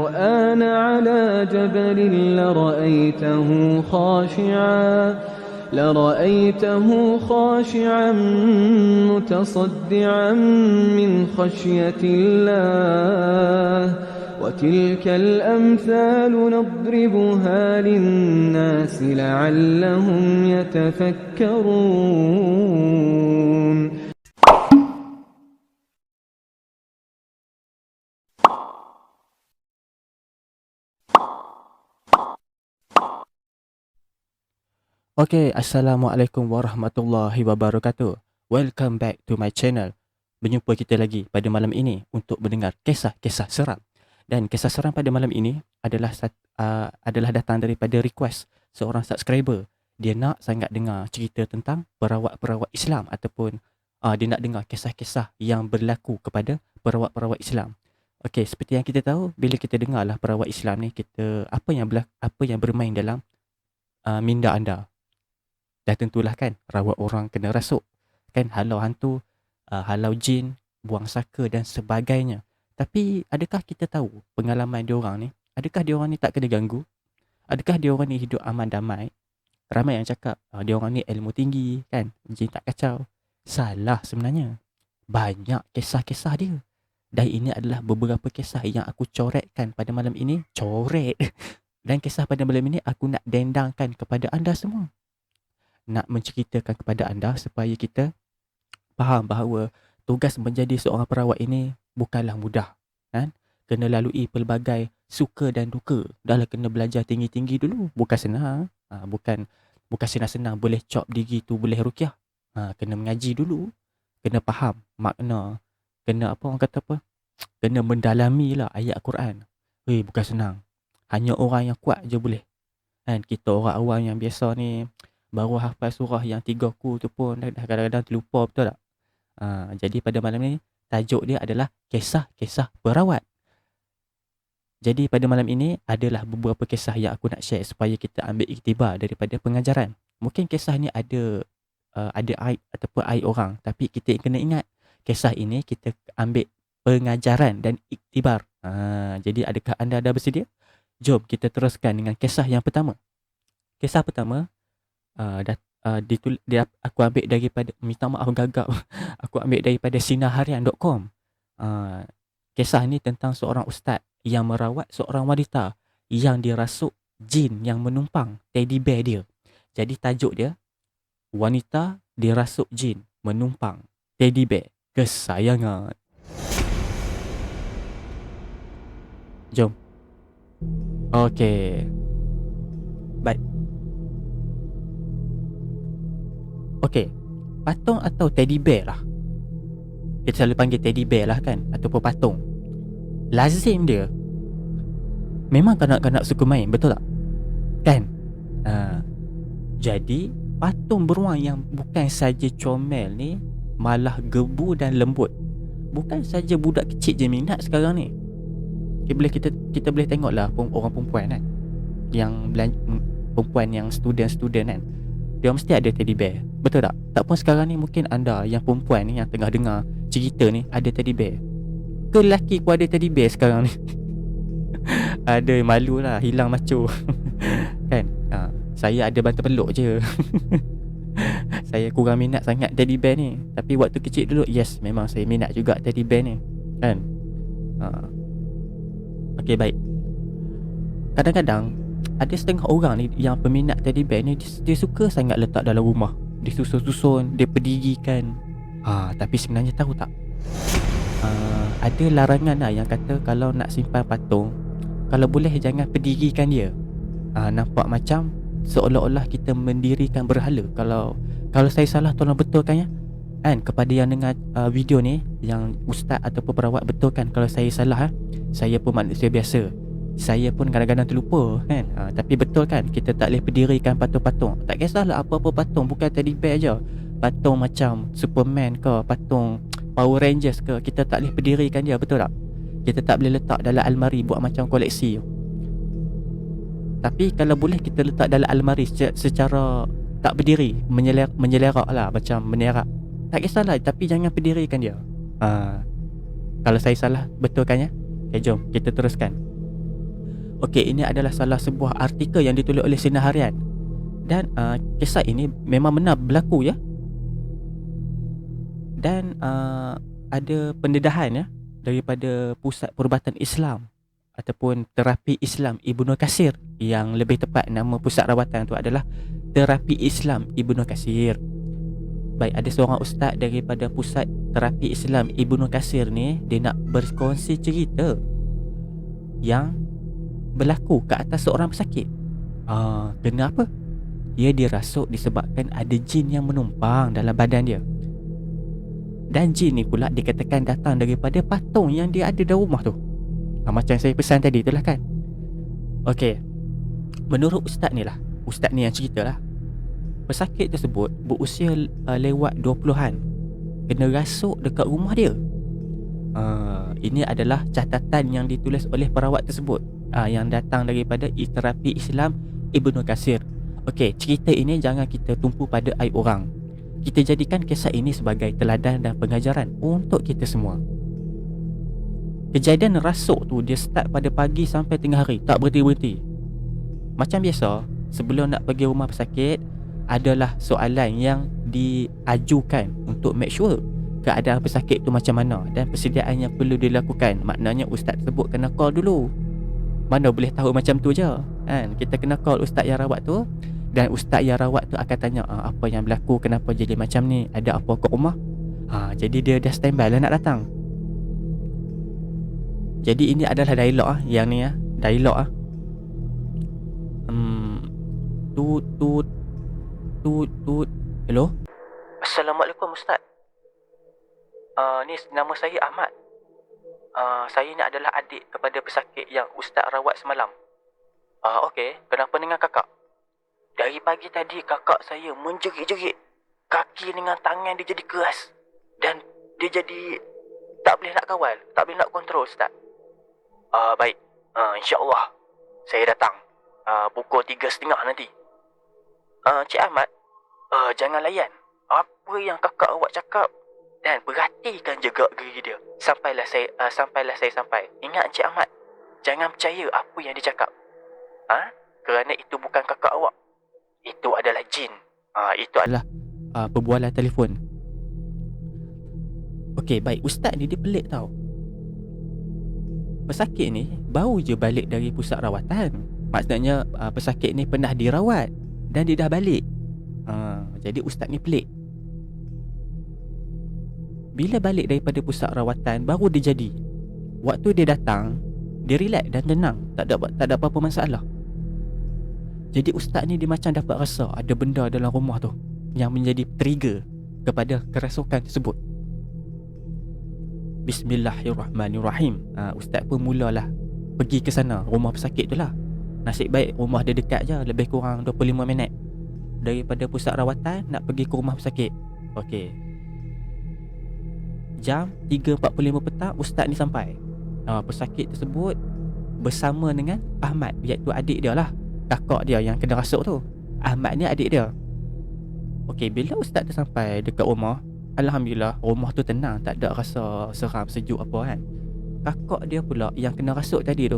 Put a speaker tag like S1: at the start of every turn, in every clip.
S1: القرآن على جبل لرأيته خاشعا متصدعا من خشية الله وتلك الأمثال نضربها للناس لعلهم يتفكرون.
S2: Okay, Assalamualaikum warahmatullahi wabarakatuh. Welcome back to my channel. Berjumpa kita lagi pada malam ini untuk mendengar kisah-kisah seram. Dan kisah seram pada malam ini adalah datang daripada request seorang subscriber. Dia nak sangat dengar cerita tentang perawat-perawat Islam ataupun dia nak dengar kisah-kisah yang berlaku kepada perawat-perawat Islam. Okay, seperti yang kita tahu, bila kita dengarlah perawat Islam ni, kita apa yang bermain dalam minda anda. Dah tentulah kan, rawat orang kena rasuk, kan, halau hantu, halau jin, buang saka dan sebagainya. Tapi adakah kita tahu pengalaman diorang ni? Adakah diorang ni tak kena ganggu? Adakah diorang ni hidup aman damai? Ramai yang cakap diorang ni ilmu tinggi, kan, jin tak kacau. Salah sebenarnya. Banyak kisah-kisah dia. Dan ini adalah beberapa kisah yang aku coretkan pada malam ini. Coret. Dan kisah pada malam ini aku nak dendangkan kepada anda semua. Nak menceritakan kepada anda supaya kita faham bahawa tugas menjadi seorang perawat ini bukanlah mudah, kan? Kena lalui pelbagai suka dan duka. Dahlah kena belajar tinggi-tinggi dulu. Bukan senang. Bukan senang-senang boleh chop diri tu boleh ruqyah. Kena mengaji dulu. Kena faham makna. Kena Kena mendalami lah ayat Al-Quran. Bukan senang. Hanya orang yang kuat je boleh. Kan, kita orang awam yang biasa ni baru hafal surah yang 3 ku tu pun dah kadang-kadang terlupa, betul tak? Jadi pada malam ni tajuk dia adalah kisah-kisah perawat. Jadi pada malam ini adalah beberapa kisah yang aku nak share supaya kita ambil iktibar daripada pengajaran. Mungkin kisah ni ada aib ataupun aib orang, tapi kita kena ingat kisah ini kita ambil pengajaran dan iktibar. Jadi adakah anda dah bersedia? Jom kita teruskan dengan kisah yang pertama. Kisah pertama aku ambil daripada, minta maaf gagap, aku ambil daripada sinarharian.com. Kisah ni tentang seorang ustaz yang merawat seorang wanita yang dirasuk jin yang menumpang teddy bear dia. Jadi tajuk dia, wanita dirasuk jin menumpang teddy bear kesayangan. Jom. Okey. Baik. Okey. Patung atau teddy bear lah. Kita selalu panggil teddy bear lah kan, ataupun patung. Lazim dia memang kanak-kanak suka main, betul tak? Kan? Jadi patung beruang yang bukan saja comel ni, malah gebu dan lembut. Bukan saja budak kecil je minat sekarang ni. Kita boleh tengok lah orang perempuan kan, yang perempuan yang student kan, dia mesti ada teddy bear, betul tak? Tak pun sekarang ni mungkin anda yang perempuan ni yang tengah dengar cerita ni ada teddy bear. Ke lelaki pun ada teddy bear sekarang ni. Ada, malu lah, hilang macho. Kan? Saya ada bantal peluk je. Saya kurang minat sangat teddy bear ni. Tapi waktu kecil dulu, yes, memang saya minat juga teddy bear ni. Kan? Okey, baik. Kadang-kadang ada setengah orang ni yang peminat teddy bear ni, dia suka sangat letak dalam rumah. Dia susun-susun, dia pendirikan. Tapi sebenarnya tahu tak? Ada larangan lah yang kata kalau nak simpan patung, kalau boleh jangan pendirikan dia. Nampak macam seolah-olah kita mendirikan berhala. Kalau saya salah, tolong betulkan ya. Kan, kepada yang dengar video ni, yang ustaz ataupun perawat, betulkan kalau saya salah. Saya pun manusia biasa, saya pun kadang-kadang terlupa kan. Tapi betul kan, kita tak boleh pendirikan patung-patung. Tak kisahlah apa-apa patung, bukan teddy bear je. Patung macam Superman ke, patung Power Rangers ke, kita tak boleh pendirikan dia, betul tak? Kita tak boleh letak dalam almari buat macam koleksi. Tapi kalau boleh kita letak dalam almari secara tak berdiri, menyelerak lah, macam menerak. Tak kisahlah, tapi jangan pendirikan dia. Kalau saya salah, betulkan ya. Okay, jom kita teruskan. Okey, ini adalah salah sebuah artikel yang ditulis oleh Sinar Harian. Dan kisah ini memang benar berlaku ya. Dan ada pendedahan ya daripada Pusat Perubatan Islam ataupun Terapi Islam Ibnu Katsir, yang lebih tepat nama pusat rawatan tu adalah Terapi Islam Ibnu Katsir. Baik, ada seorang ustaz daripada Pusat Terapi Islam Ibnu Katsir ni, dia nak berkongsi cerita yang berlaku ke atas seorang pesakit. Kenapa? Dia dirasuk disebabkan ada jin yang menumpang dalam badan dia. Dan jin ni pula dikatakan datang daripada patung yang dia ada dalam rumah tu. Macam saya pesan tadi tu lah kan. Okey, menurut ustaz ni yang cerita lah, pesakit tersebut berusia lewat 20-an, kena rasuk dekat rumah dia. Ini adalah catatan yang ditulis oleh perawat tersebut, yang datang daripada Terapi Islam Ibnu Katsir. Okey, cerita ini jangan kita tumpu pada aib orang. Kita jadikan kisah ini sebagai teladan dan pengajaran untuk kita semua. Kejadian rasuk tu dia start pada pagi sampai tengah hari, tak berhenti-berhenti. Macam biasa, sebelum nak pergi rumah pesakit, adalah soalan yang diajukan untuk make sure keadaan pesakit tu macam mana dan persediaan yang perlu dilakukan. Maknanya ustaz tersebut kena call dulu. Mana boleh tahu macam tu je kan? Kita kena call ustaz yang rawat tu, dan ustaz yang rawat tu akan tanya apa yang berlaku, kenapa jadi macam ni, ada apa kat rumah. Jadi dia dah standby lah nak datang. Jadi ini adalah dialog yang ni dialog tut. Hello. Assalamualaikum ustaz. Ni nama saya Ahmad. Saya ni adalah adik kepada pesakit yang ustaz rawat semalam. Okey, kenapa dengan kakak? Dari pagi tadi kakak saya menjerit-jerit. Kaki dengan tangan dia jadi keras. Dan dia jadi tak boleh nak kawal, tak boleh nak kontrol ustaz. Baik, insyaAllah saya datang pukul 3.30 nanti. Cik Ahmad, jangan layan apa yang kakak awak cakap, dan perhatikan juga gigi dia sampailah saya sampai. Ingat Cik Ahmad, jangan percaya apa yang dia cakap. Kerana itu bukan kakak awak. Itu adalah jin. Itu adalah perbualan telefon. Okey, baik. Ustaz ni dia pelik tau. Pesakit ni baru je balik dari pusat rawatan. Maksudnya pesakit ni pernah dirawat dan dia dah balik. Jadi ustaz ni pelik. Bila balik daripada pusat rawatan, baru dia jadi. Waktu dia datang, dia relax dan tenang, tak ada apa-apa masalah. Jadi ustaz ni dia macam dapat rasa ada benda dalam rumah tu yang menjadi trigger kepada kerasukan tersebut. Bismillahirrahmanirrahim. Ustaz pun mulalah pergi ke sana, rumah pesakit tu lah. Nasib baik rumah dia dekat je, lebih kurang 25 minit daripada pusat rawatan nak pergi ke rumah pesakit. Okey, jam 3.45 petang ustaz ni sampai. Pesakit tersebut bersama dengan Ahmad, iaitu adik dia lah, kakak dia yang kena rasuk tu. Ahmad ni adik dia. Okey, bila ustaz tu sampai dekat rumah, alhamdulillah rumah tu tenang, tak ada rasa seram, sejuk apa kan. Kakak dia pula yang kena rasuk tadi tu,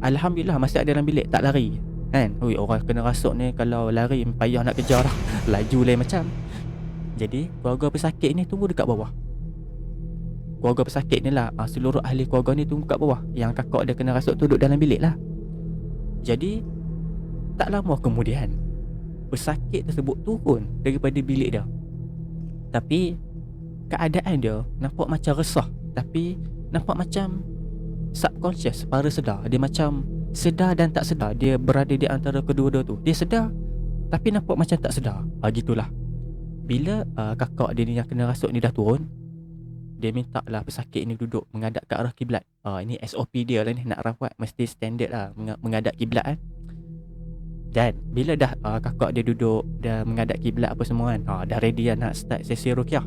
S2: alhamdulillah masih ada dalam bilik, tak lari kan. Orang kena rasuk ni kalau lari payah nak kejar lah, laju lain macam. Jadi keluarga pesakit ni tunggu dekat bawah. Keluarga pesakit ni lah, seluruh ahli keluarga ni tunggu kat bawah. Yang kakak dia kena rasuk tu duduk dalam bilik lah. Jadi tak lama kemudian pesakit tersebut turun daripada bilik dia. Tapi keadaan dia nampak macam resah, tapi nampak macam subconscious, separa sedar. Dia macam sedar dan tak sedar. Dia berada di antara kedua-dua tu. Dia sedar tapi nampak macam tak sedar. Gitulah. Bila kakak dia ni yang kena rasuk ni dah turun, dia minta lah pesakit ni duduk menghadap ke arah kiblat. Ini SOP dia lah ni, nak rawat mesti standard lah, menghadap kiblat kan. Dan bila dah kakak dia duduk, dah menghadap kiblat apa semua kan, dah ready lah nak start sesi ruqyah.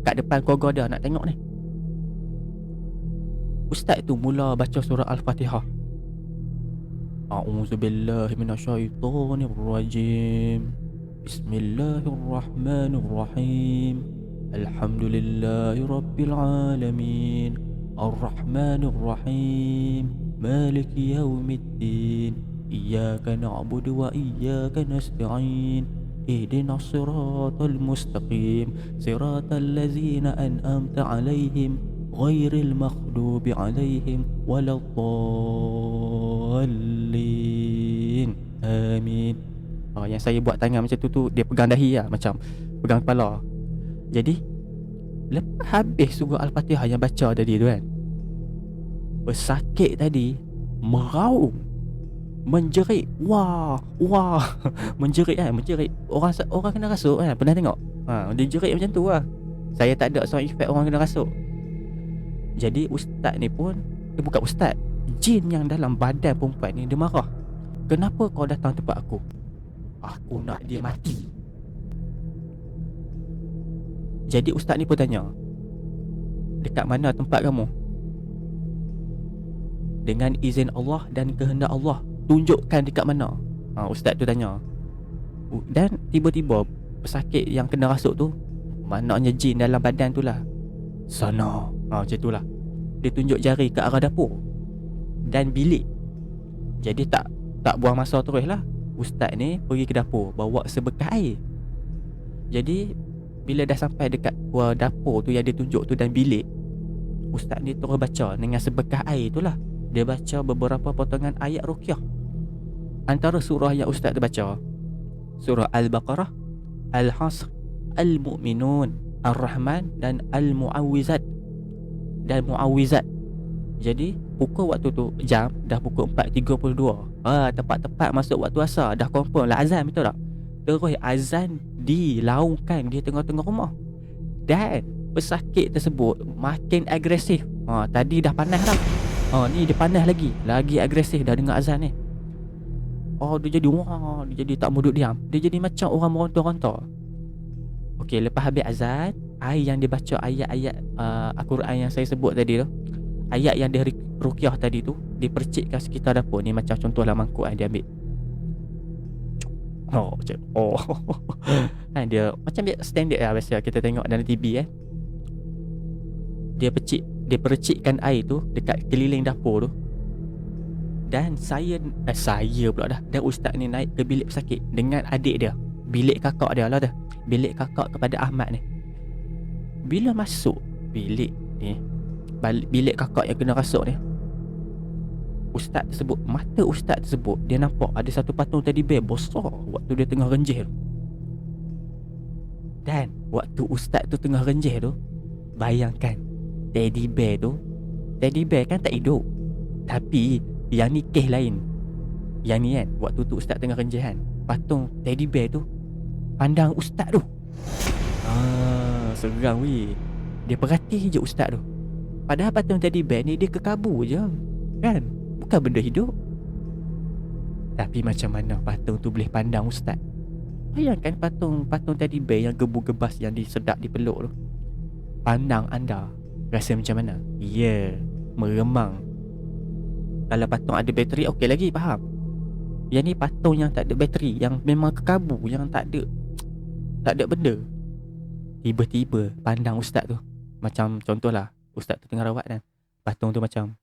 S2: Kat depan keluarga dia nak tengok ni, ustaz tu mula baca surah Al-Fatihah. A'udzubillahi minasyaitonirrajim. Bismillahirrahmanirrahim. Alhamdulillahi rabbil alamin. Ar-Rahmanir Rahim. مالك يوم الدين إياك نعبد وإياك نستعين اهدنا الصراط المستقيم صراط الذين أنعمت عليهم غير المغضوب عليهم ولا الضالين آمين. Yang saya buat tangan macam tu dia pegang dahi lah, macam pegang kepala. Jadi lepas habis surah Al-Fatihah yang baca tadi tu kan, pesakit tadi meraung, menjerit, wah menjerit kan, menjerit. Orang kena rasuk kan, pernah tengok? Dia jerit macam tu lah. Saya tak ada sound effect orang kena rasuk. Jadi ustaz ni pun, bukan ustaz, jin yang dalam badan perempuan ni dia marah. Kenapa kau datang tempat aku? Aku nak dia mati. Jadi ustaz ni pun tanya, dekat mana tempat kamu? Dengan izin Allah dan kehendak Allah, tunjukkan dekat mana. Ustaz tu tanya. Dan tiba-tiba pesakit yang kena rasuk tu, maknanya jin dalam badan tu lah, sana. Macam tu lah. Dia tunjuk jari ke arah dapur dan bilik. Jadi tak buang masa terus lah. Ustaz ni pergi ke dapur, bawa sebekas air. Jadi bila dah sampai dekat dapur tu yang dia tunjuk tu dan bilik, ustaz ni terus baca dengan sebekas air tu lah. Dia baca beberapa potongan ayat ruqyah. Antara surah yang ustaz tu baca, surah Al-Baqarah, Al-Hasr, Al-Mu'minun, Ar-Rahman dan Al-Mu'awwizat dan Mu'awwizat. Jadi pukul waktu tu jam dah pukul 4.32. Tepat-tepat masuk waktu asar. Dah confirm lah azan, betul tak? Terus azan dilaungkan di tengah-tengah rumah. Dan pesakit tersebut makin agresif. Tadi dah panas dah. Ni dia panas lagi agresif dah dengar azan ni. Dia jadi tak mau duduk diam. Dia jadi macam orang meronta-ronta. Okey, lepas habis azan, air yang dia baca, ayat-ayat Al-Quran yang saya sebut tadi tu, ayat yang dia ruqyah tadi tu, dipercikkan sekitar dapur ni. Macam contohlah mangkuk dia ambil. Dia macam dia standard lah biasa kita tengok dalam TV kan. Dia percikkan air tu dekat keliling dapur tu. Dan saya pula dah. Dan ustaz ni naik ke bilik pesakit dengan adik dia, bilik kakak dia lah dah, bilik kakak kepada Ahmad ni. Bila masuk bilik ni, bilik kakak yang kena rasuk ni, mata ustaz tersebut dia nampak ada satu patung teddy bear besar waktu dia tengah renjih tu. Dan waktu ustaz tu tengah renjih tu, bayangkan teddy bear kan tak hidup, tapi yang ni kes lain. Yang ni kan, waktu tu ustaz tengah renjih kan, patung teddy bear tu pandang ustaz tu. Seram weh. Dia perhati je ustaz tu. Padahal patung teddy bear ni dia kekabu je kan, bukan benda hidup. Tapi macam mana patung tu boleh pandang ustaz? Bayangkan patung teddy bear yang gebu-gebas, yang disedap dipeluk tu, pandang anda, rasa macam mana? Meremang. Kalau patung ada bateri okey lagi, faham. Yang ni patung yang tak ada bateri, yang memang kekabu, yang tak ada benda. Tiba-tiba pandang ustaz tu. Macam contohlah ustaz tu tengah rawat kan, patung tu macam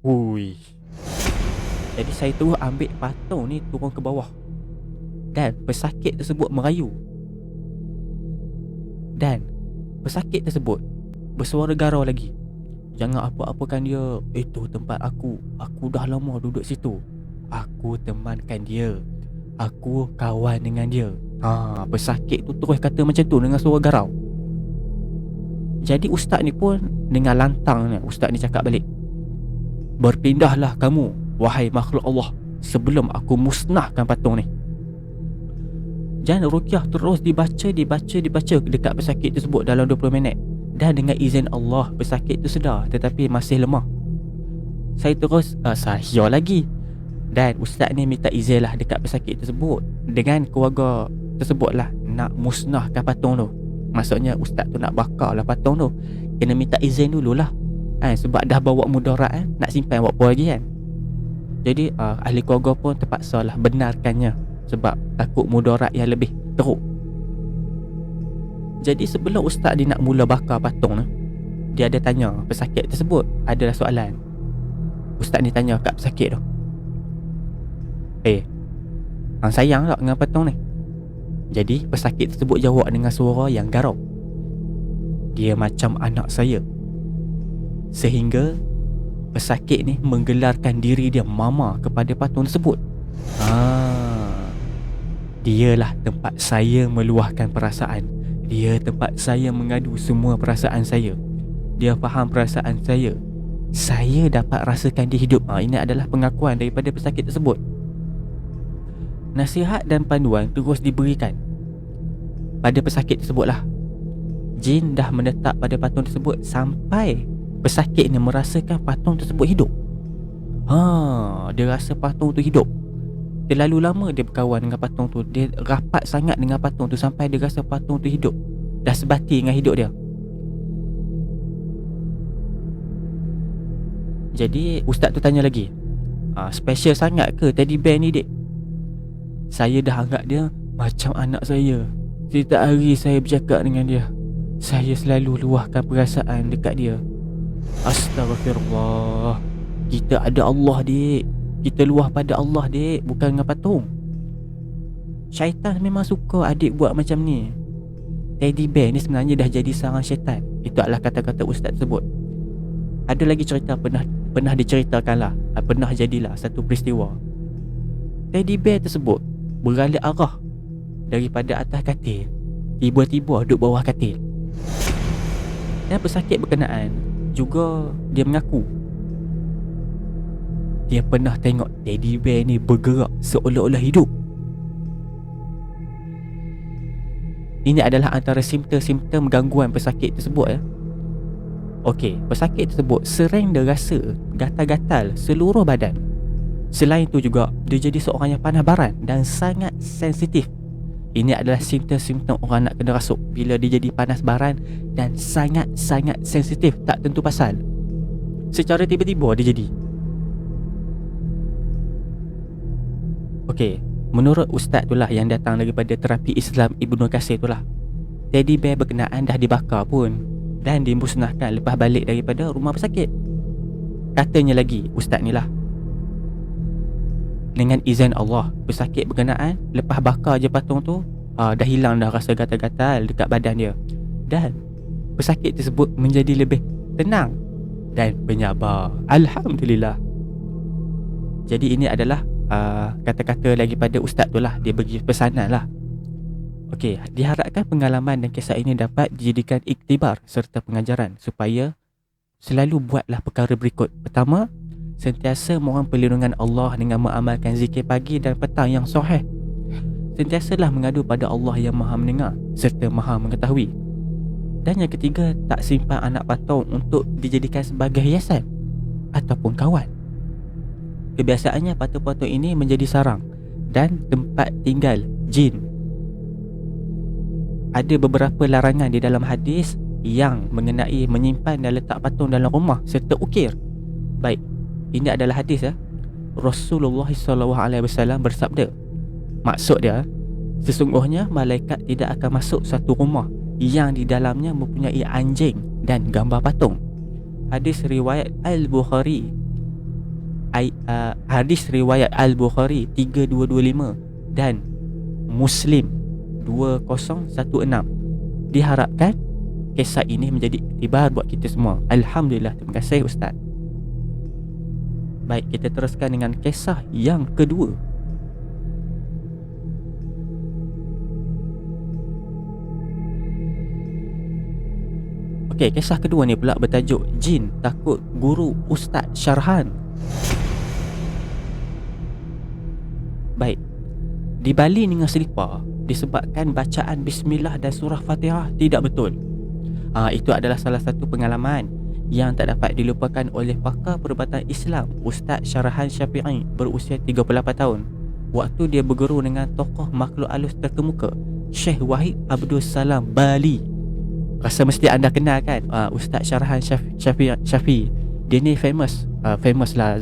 S2: hui. Jadi saya terus ambil patung ni turun ke bawah. Dan pesakit tersebut merayu. Dan pesakit tersebut bersuara garau lagi, jangan apa-apakan dia. Itu tempat aku dah lama duduk situ. Aku temankan dia, aku kawan dengan dia. Pesakit tu terus kata macam tu dengan suara garau. Jadi ustaz ni pun dengan lantang ni, ustaz ni cakap balik, berpindahlah kamu wahai makhluk Allah sebelum aku musnahkan patung ni. Dan ruqyah terus dibaca dekat pesakit tersebut dalam 20 minit. Dan dengan izin Allah, pesakit tu sedar tetapi masih lemah. Saya terus saya lagi. Dan ustaz ni minta izin lah dekat pesakit tersebut, dengan keluarga tersebut lah, nak musnahkan patung tu. Maksudnya ustaz tu nak bakar lah patung tu, kena minta izin dululah sebab dah bawa mudarat nak simpan buat apa lagi kan. Jadi ahli keluarga pun terpaksa lah benarkannya, sebab takut mudarat yang lebih teruk. Jadi sebelum ustaz dia nak mula bakar patung tu, dia ada tanya pesakit tersebut, adalah soalan, Ustaz ni tanya kat pesakit tu, hang sayang tak dengan patung ni? Jadi pesakit tersebut jawab dengan suara yang garau, dia macam anak saya. Sehingga pesakit ni menggelarkan diri dia mama kepada patung tersebut. Dialah tempat saya meluahkan perasaan. Dia tempat saya mengadu semua perasaan saya. Dia faham perasaan saya. Saya dapat rasakan dia hidup. Ini adalah pengakuan daripada pesakit tersebut. Nasihat dan panduan terus diberikan pada pesakit tersebutlah. Jin dah menetap pada patung tersebut sampai pesakit ni merasakan patung tersebut hidup. Dia rasa patung tu hidup. Terlalu lama dia berkawan dengan patung tu. Dia rapat sangat dengan patung tu sampai dia rasa patung tu hidup. Dah sebati dengan hidup dia. Jadi ustaz tu tanya lagi, special sangat ke teddy bear ni, dek? Saya dah anggap dia macam anak saya. Setiap hari saya bercakap dengan dia. Saya selalu luahkan perasaan dekat dia. Astaghfirullah. Kita ada Allah, dek. Kita luah pada Allah, dek, bukan dengan patung. Syaitan memang suka adik buat macam ni. Teddy bear ni sebenarnya dah jadi sarang syaitan. Itu adalah kata-kata ustaz tersebut. Ada lagi cerita pernah diceritakan lah, pernah jadilah satu peristiwa. Teddy bear tersebut beralih arah daripada atas katil, tiba-tiba duduk bawah katil. Dan pesakit berkenaan juga dia mengaku dia pernah tengok teddy bear ni bergerak seolah-olah hidup. Ini adalah antara simptom-simptom gangguan pesakit tersebut. Okey, pesakit tersebut sering dia rasa gatal-gatal seluruh badan. Selain itu juga, dia jadi seorang yang panas baran dan sangat sensitif. Ini adalah simptom-simptom orang nak kena rasuk. Bila dia jadi panas baran dan sangat-sangat sensitif, tak tentu pasal, secara tiba-tiba dia jadi. Okey, menurut ustaz tu lah yang datang daripada terapi Islam Ibnu Qasir tu lah, teddy bear berkenaan dah dibakar pun dan dimusnahkan lepas balik daripada rumah pesakit. Katanya lagi ustaz ni lah, dengan izin Allah, pesakit berkenaan lepas bakar je patung tu, dah hilang dah rasa gatal-gatal dekat badan dia. Dan pesakit tersebut menjadi lebih tenang dan penyabar. Alhamdulillah. Jadi ini adalah kata-kata lagi pada ustaz tu lah. Dia bagi pesanan lah. Okey, diharapkan pengalaman dan kisah ini dapat dijadikan iktibar serta pengajaran supaya selalu buatlah perkara berikut. Pertama, sentiasa mohon perlindungan Allah dengan mengamalkan zikir pagi dan petang yang sahih. Sentiasalah mengadu pada Allah yang maha mendengar serta maha mengetahui. Dan yang ketiga, tak simpan anak patung untuk dijadikan sebagai hiasan ataupun kawan. Kebiasaannya patung-patung ini menjadi sarang dan tempat tinggal jin. Ada beberapa larangan di dalam hadis yang mengenai menyimpan dan letak patung dalam rumah serta ukir. Baik, ini adalah hadis Rasulullah SAW bersabda. Maksud dia, sesungguhnya malaikat tidak akan masuk satu rumah yang di dalamnya mempunyai anjing dan gambar patung. Hadis riwayat Al-Bukhari, hadis riwayat Al-Bukhari 3225 dan Muslim 2016. Diharapkan kisah ini menjadi iktibar buat kita semua. Alhamdulillah, terima kasih ustaz. Baik, kita teruskan dengan kisah yang kedua. Okey, kisah kedua ni pula bertajuk Jin Takut Guru Ustaz Syarhan. Baik, di Bali dengan selipar disebabkan bacaan bismillah dan surah Fatihah tidak betul. Itu adalah salah satu pengalaman yang tak dapat dilupakan oleh pakar perubatan Islam Ustaz Syarhan Syafi'i berusia 38 tahun waktu dia berguru dengan tokoh makhluk halus terkemuka Syekh Wahid Abdul Salam Bali. Rasa mesti anda kenal kan Ustaz Syarhan Syafi'i. Dia ni famous lah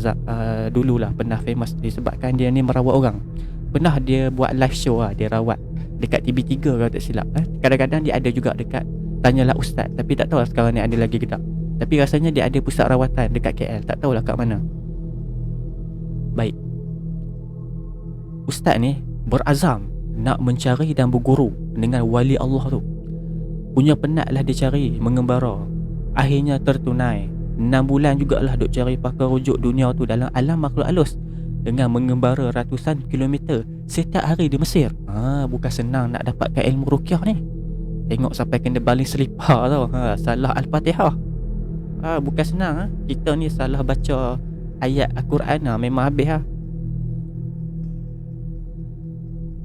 S2: dululah pernah famous disebabkan dia ni merawat orang. Pernah dia buat live show dia rawat dekat TV3 kalau tak silap. Kadang-kadang dia ada juga dekat Tanyalah Ustaz, tapi tak tahu lah sekarang ni ada lagi ke tak. Tapi rasanya dia ada pusat rawatan dekat KL, tak tahulah kat mana. Baik, ustaz ni berazam nak mencari dan berguru dengan wali Allah tu. Punya penatlah dia cari mengembara. Akhirnya tertunai. 6 bulan jugalah duk cari pakar rujuk dunia tu dalam alam makhluk halus dengan mengembara ratusan kilometer setiap hari di Mesir. Bukan senang nak dapatkan ilmu ruqyah ni. Tengok sampai kena baling selipar tau. Salah Al-Fatihah. Bukan senang. Kita ni salah baca ayat Al-Quran memang habis .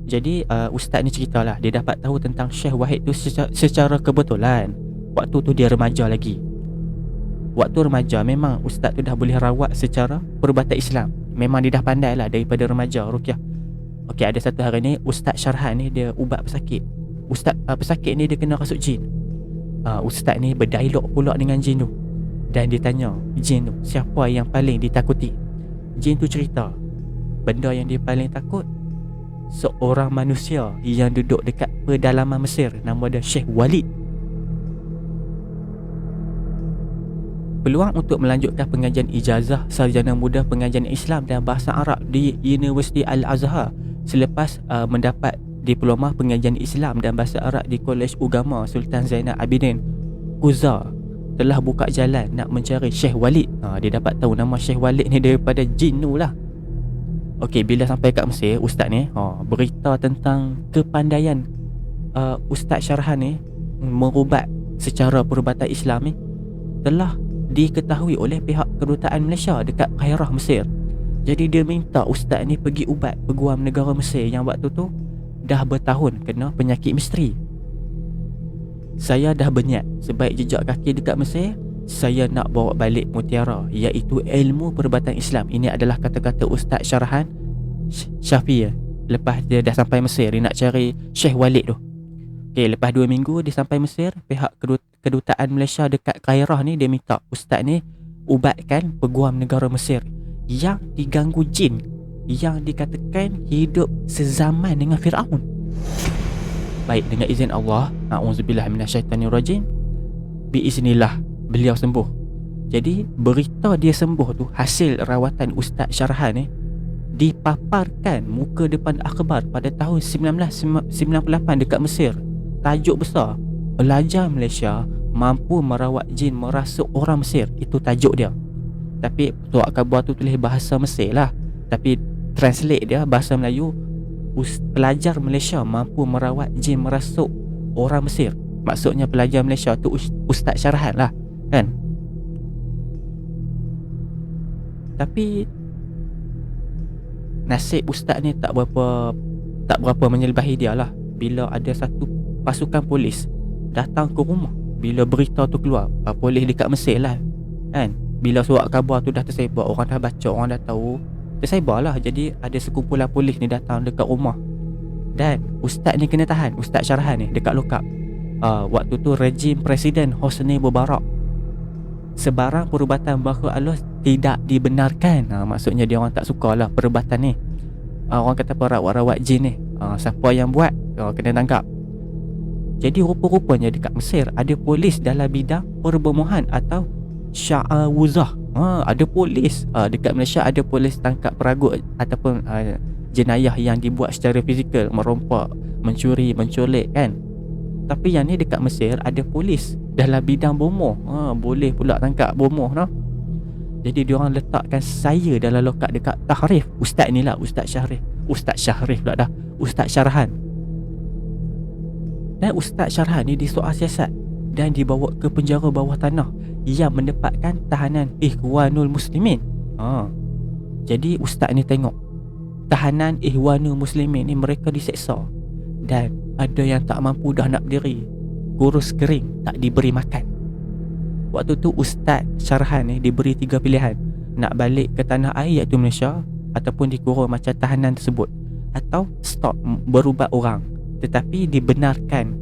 S2: Jadi ustaz ni ceritalah dia dapat tahu tentang Syekh Wahid tu secara kebetulan. Waktu tu dia remaja lagi. Waktu remaja memang ustaz tu dah boleh rawat secara perubatan Islam. Memang dia dah pandai lah daripada remaja ruqyah. Okey, ada satu hari ni Ustaz Syarhan ni dia ubat pesakit. Ustaz pesakit ni dia kena rasuk jin. Ustaz ni berdialog pula dengan jin tu. Dan dia tanya jin tu siapa yang paling ditakuti. Jin tu cerita benda yang dia paling takut seorang manusia yang duduk dekat pedalaman Mesir, nama dia Syekh Walid. Peluang untuk melanjutkan pengajian ijazah sarjana muda pengajian Islam dan bahasa Arab di Universiti Al-Azhar selepas mendapat diploma pengajian Islam dan bahasa Arab di Kolej Ugama Sultan Zainal Abidin Quza telah buka jalan nak mencari Syekh Walid. Dia dapat tahu nama Syekh Walid ni daripada jin tu lah. Okey, bila sampai kat Mesir, ustaz ni berita tentang kepandaian Ustaz Syarhan ni merubat secara perubatan Islam ni telah diketahui oleh pihak kedutaan Malaysia dekat Kairah, Mesir. Jadi dia minta ustaz ni pergi ubat peguam negara Mesir yang waktu tu dah bertahun kena penyakit misteri. Saya dah berniat sebaik jejak kaki dekat Mesir, saya nak bawa balik mutiara, iaitu ilmu perubatan Islam. Ini adalah kata-kata Ustaz Syarhan Syafi'i. Lepas dia dah sampai Mesir, dia nak cari Syekh Walid tu. Okay, lepas 2 minggu dia sampai Mesir, pihak kedutaan Malaysia dekat Kairah ni dia minta ustaz ni ubatkan peguam negara Mesir yang diganggu jin, yang dikatakan hidup sezaman dengan Firaun. Baik, dengan izin Allah, a'udzubillah minasyaitanirrajim, biiznillah beliau sembuh. Jadi berita dia sembuh tu hasil rawatan Ustaz Syarhan ni dipaparkan muka depan akhbar pada tahun 1998 dekat Mesir. Tajuk besar, pelajar Malaysia mampu merawat jin merasuk orang Mesir. Itu tajuk dia. Tapi surat khabar tu tulis bahasa Mesir lah, tapi translate dia bahasa Melayu, pelajar Malaysia mampu merawat jin merasuk orang Mesir. Maksudnya pelajar Malaysia tu Ustaz Syarhan lah, kan? Tapi nasib ustaz ni tak berapa menyelbahi dia lah. Bila ada satu pasukan polis datang ke rumah bila berita tu keluar, polis dekat Mesir lah, kan? Bila surat khabar tu dah tersebar, orang dah baca, orang dah tahu, tersebar lah. Jadi ada sekumpulan polis ni datang dekat rumah, dan ustaz ni kena tahan, Ustaz Syarhan ni dekat lokap. Waktu tu rejim Presiden Hosni Mubarak. Sebarang perubatan makhluk halus tidak dibenarkan. Maksudnya dia orang tak suka lah perubatan ni. Orang kata rawat-rawat jin ni, siapa yang buat kena tangkap. Jadi rupa-rupanya dekat Mesir ada polis dalam bidang perbomohan atau sya'awuzah. Ada polis. Dekat Malaysia ada polis tangkap peragut ataupun jenayah yang dibuat secara fizikal, merompak, mencuri, menculik, kan? Tapi yang ni dekat Mesir ada polis dalam bidang bomoh. Boleh pula tangkap bomoh, no? Jadi diorang letakkan saya dalam lokap dekat Tahrif. Ustaz ni lah, Ustaz Syahrif pula dah, Ustaz Syarhan. Dan Ustaz Syarhan ni disoal siasat dan dibawa ke penjara bawah tanah yang mendapatkan tahanan Ikhwanul Muslimin. Jadi ustaz ni tengok tahanan Ikhwanul Muslimin ni mereka diseksa, dan ada yang tak mampu dah nak berdiri, kurus kering, tak diberi makan. Waktu tu Ustaz Syarhan ni diberi 3 pilihan, nak balik ke tanah air iaitu Malaysia, ataupun dikurung macam tahanan tersebut, atau stop berubat orang tetapi dibenarkan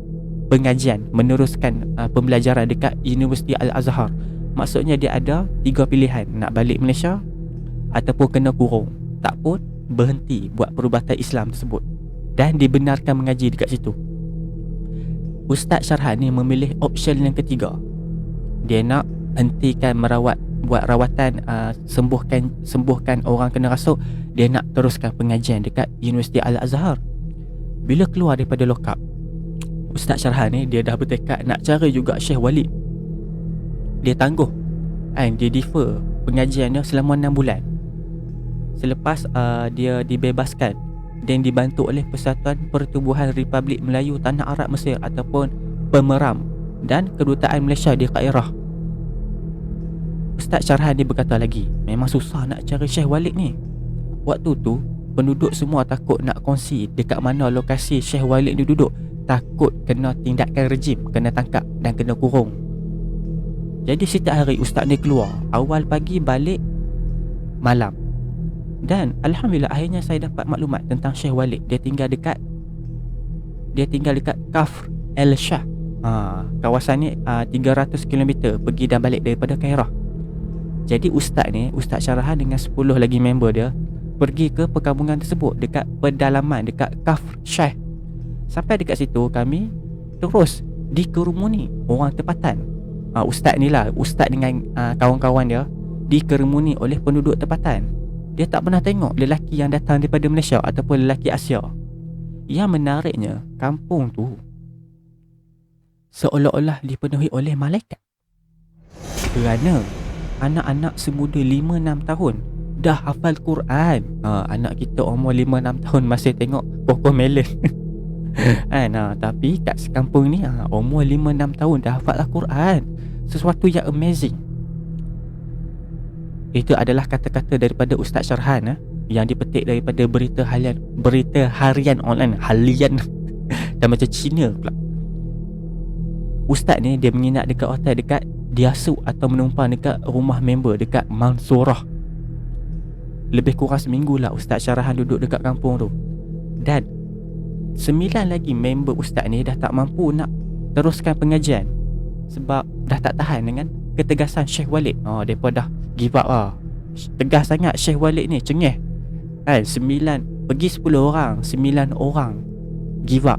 S2: pengajian, meneruskan pembelajaran dekat Universiti Al-Azhar. Maksudnya dia ada 3 pilihan, nak balik Malaysia ataupun kena kurung, tak pun berhenti buat perubatan Islam tersebut, dan dibenarkan mengaji dekat situ. Ustaz Syarhan ni memilih option yang ketiga. Dia nak hentikan merawat buat rawatan, sembuhkan orang kena rasuk. Dia nak teruskan pengajian dekat Universiti Al-Azhar. Bila keluar daripada lock up, Ustaz Syarhan ni dia dah bertekad nak cari juga Syekh Walid. Dia tangguh kan, dia defer pengajian dia selama 6 bulan. Selepas dia dibebaskan dan dibantu oleh Persatuan Pertubuhan Republik Melayu Tanah Arab Mesir ataupun Pemeram dan Kedutaan Malaysia di Kairah. Ustaz Syarhan dia berkata lagi, memang susah nak cari Syekh Walid ni. Waktu tu penduduk semua takut nak kongsi dekat mana lokasi Syekh Walid ni duduk. Takut kena tindakan rejim, kena tangkap dan kena kurung. Jadi setiap hari ustaz ni keluar awal pagi, balik malam. Dan Alhamdulillah akhirnya saya dapat maklumat tentang Syekh Walid. Dia tinggal dekat Kafr El-Shah. Kawasan ni 300 km pergi dan balik daripada Kairah. Jadi ustaz ni, Ustaz Syarhan dengan 10 lagi member dia pergi ke perkampungan tersebut dekat pedalaman, dekat Kafr Shah. Sampai dekat situ kami terus dikerumuni orang tempatan. Ustaz ni lah, ustaz dengan kawan-kawan dia dikerumuni oleh penduduk tempatan. Dia tak pernah tengok lelaki yang datang daripada Malaysia ataupun lelaki Asia. Yang menariknya, kampung tu seolah-olah dipenuhi oleh malaikat. Kerana anak-anak semuda 5-6 tahun dah hafal Quran. Anak kita umur 5-6 tahun masih tengok pokok melon. Tapi kat sekampung ni umur 5-6 tahun dah hafal Al-Quran. Sesuatu yang amazing. Itu adalah kata-kata daripada Ustaz Syarhan yang dipetik daripada berita harian online. Halian dan macam Cina pula. Ustaz ni dia menginap dekat hotel dekat Diasuk atau menumpang dekat rumah member dekat Mansurah. Lebih kurang seminggu lah Ustaz Syarhan duduk dekat kampung tu. Dan 9 lagi member ustaz ni dah tak mampu nak teruskan pengajian sebab dah tak tahan dengan ketegasan Syekh Walid. Mereka dah give up lah. Tegas sangat Syekh Walid ni, cengeh kan. 9 pergi 10 orang, 9 orang give up.